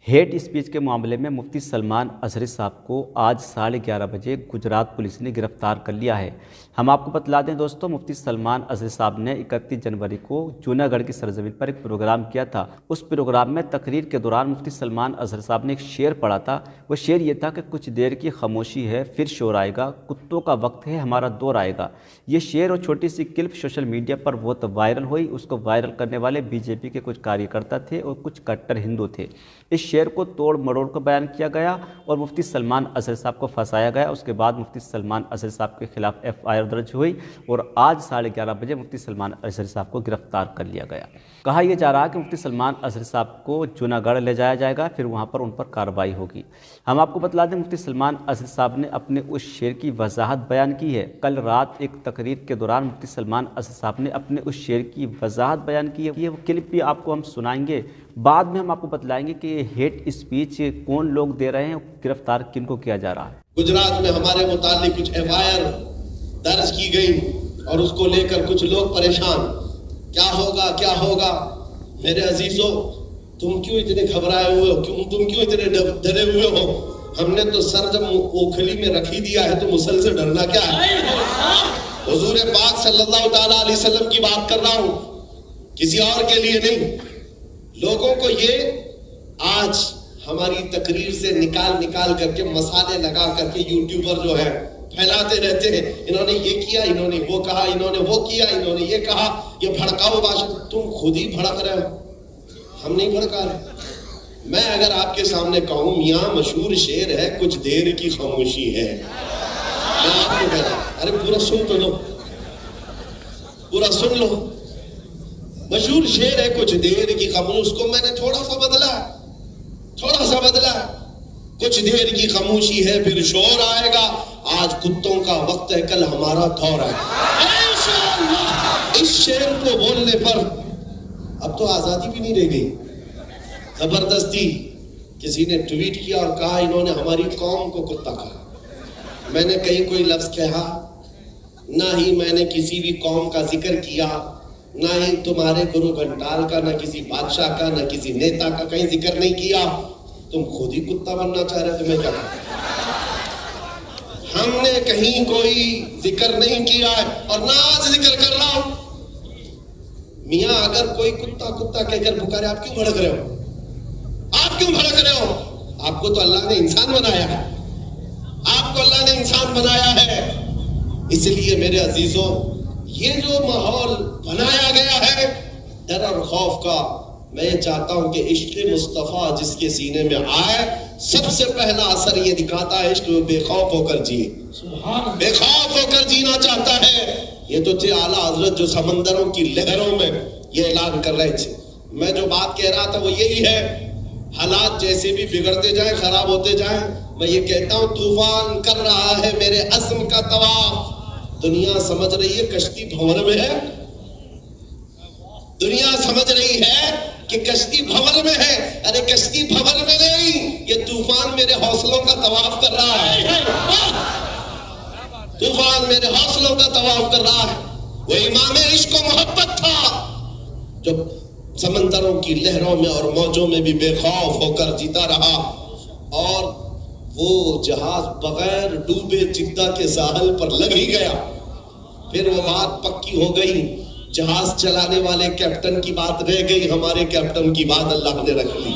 Hate speech के मामले में मुफ्ती सलमान अजहरी साहब को आज 11:30 बजे गुजरात पुलिस ने गिरफ्तार कर लिया है। हम आपको बतला दें दोस्तों, मुफ्ती सलमान अजहरी साहब ने 31 जनवरी को जूनागढ़ की सरजमीन पर एक प्रोग्राम किया था। उस प्रोग्राम में तकरीर के दौरान मुफ्ती सलमान अजहरी साहब ने एक शेर पढ़ा था। वो शेर ये था कि कुछ देर की खामोशी है फिर शोर आएगा, कुत्तों का वक्त है हमारा दौर आएगा। ये शेर और छोटी सी क्लिप सोशल मीडिया पर बहुत वायरल हुई। उसको वायरल करने वाले बीजेपी के कुछ कार्यकर्ता थे और कुछ कट्टर हिंदू थे। इस शेर को तोड़ मरोड़ कर बयान किया गया और मुफ्ती सलमान अजहरी साहब को फंसाया गया। उसके बाद मुफ्ती सलमान अजहरी साहब के खिलाफ FIR दर्ज हुई और आज 11:30 बजे मुफ्ती सलमान अजहरी साहब को गिरफ्तार कर लिया गया। कहा यह जा रहा है कि मुफ्ती सलमान अजहरी साहब को जूनागढ़ ले जाया जाएगा, फिर वहां पर उन पर कार्रवाई होगी। हम आपको बतला दें, मुफ्ती सलमान अजहरी साहब ने अपने उस शेर की वजाहत बयान की है। कल रात एक तकरीर के दौरान मुफ्ती सलमान अजहरी साहब ने अपने उस शेर की वजाहत बयान की है। ये वो क्लिप भी आपको हम सुनाएंगे। बाद में हम आपको बतलाएंगे कि हेट स्पीच कौन लोग दे रहे हैं, गिरफ्तार किनको किया जा रहा है। गुजरात में हमारे मुतालिक कुछ FIR दर्ज की गई और उसको लेकर कुछ लोग परेशान, क्या होगा। मेरे अजीजों, तुम क्यों इतने घबराए हुए हो, तुम क्यों इतने डरे हुए हो? हमने तो सर जब ओखली में रख ही दिया है तो मुसल से डरना क्या है? हुजूर पाक सल्लल्लाहु ताला अलैहि वसल्लम की बात कर रहा हूं, किसी और के लिए नहीं। लोगों को ये आज हमारी तकरीर से निकाल करके मसाले लगा करके यूट्यूबर जो है फैलाते रहते हैं, इन्होंने ये किया, इन्होंने वो कहा, इन्होंने वो किया, इन्होंने ये कहा, ये भड़काऊ भाषण। तुम खुद ही भड़क रहे हो, हम नहीं भड़का रहे। मैं अगर आपके सामने कहूं मियां मशहूर शेर है कुछ देर की खामोशी है, मैं आपको कह रहा हूं, अरे पूरा सुन तो लो, पूरा सुन लो। मशहूर शेर है कुछ देर की खामोशी, उसको मैंने थोड़ा सा बदला। कुछ देर की खामोशी है फिर शोर आएगा, आज कुत्तों का वक्त है कल हमारा दौर है। इस शेर को बोलने पर अब तो आजादी भी नहीं रह गई। जबरदस्ती किसी ने ट्वीट किया और कहा इन्होंने हमारी कौम को कुत्ता कहा। मैंने कहीं कोई लफ्ज कहा ना ही मैंने किसी भी कौम का जिक्र किया, ना ही तुम्हारे गुरु घंटाल का, ना किसी बादशाह का, ना किसी नेता का कहीं जिक्र नहीं किया। तुम खुद ही कुत्ता बनना चाह रहे, तुम्हें क्या? हमने कहीं कोई जिक्र नहीं किया है और ना आज जिक्र कर रहा हूं। मियां अगर कोई कुत्ता कहकर पुकारे, आप क्यों भड़क रहे हो? आपको तो अल्लाह ने इंसान बनाया है। इसलिए मेरे अजीजों, ये जो माहौल बनाया गया है डर और खौफ का, मैं ये चाहता हूं कि इश्क मुस्तफा जिसके सीने में आए, सबसे पहला असर ये दिखाता है इश्क में बेखौफ होकर जिए, बेखौफ होकर जीना चाहता है। ये तो थे आला हजरत जो समंदरों की लहरों में ये ऐलान कर रहे थे। मैं जो बात कह रहा था वो यही है, हालात जैसे भी बिगड़ते जाए, खराब होते जाए, मैं ये कहता हूं तूफान कर रहा है मेरे अज़्म का तवाफ। दुनिया समझ रही है कश्ती भंवर में है, दुनिया समझ रही है कि कश्ती भंवर में है। अरे कश्ती भंवर में नहीं, ये तूफान मेरे हौसलों का तवाफ कर रहा है। तूफान मेरे हौसलों का तवाफ कर रहा है। वो इमाम इश्क व मोहब्बत था जो समंदरों की लहरों में और मौजों में भी बेखौफ होकर जीता रहा, और वो जहाज बगैर डूबे जिद्दा के साहल पर लग ही गया। फिर वो बात पक्की हो गई, जहाज चलाने वाले कैप्टन की बात रह गई, हमारे कैप्टन की बात अल्लाह ने रख ली।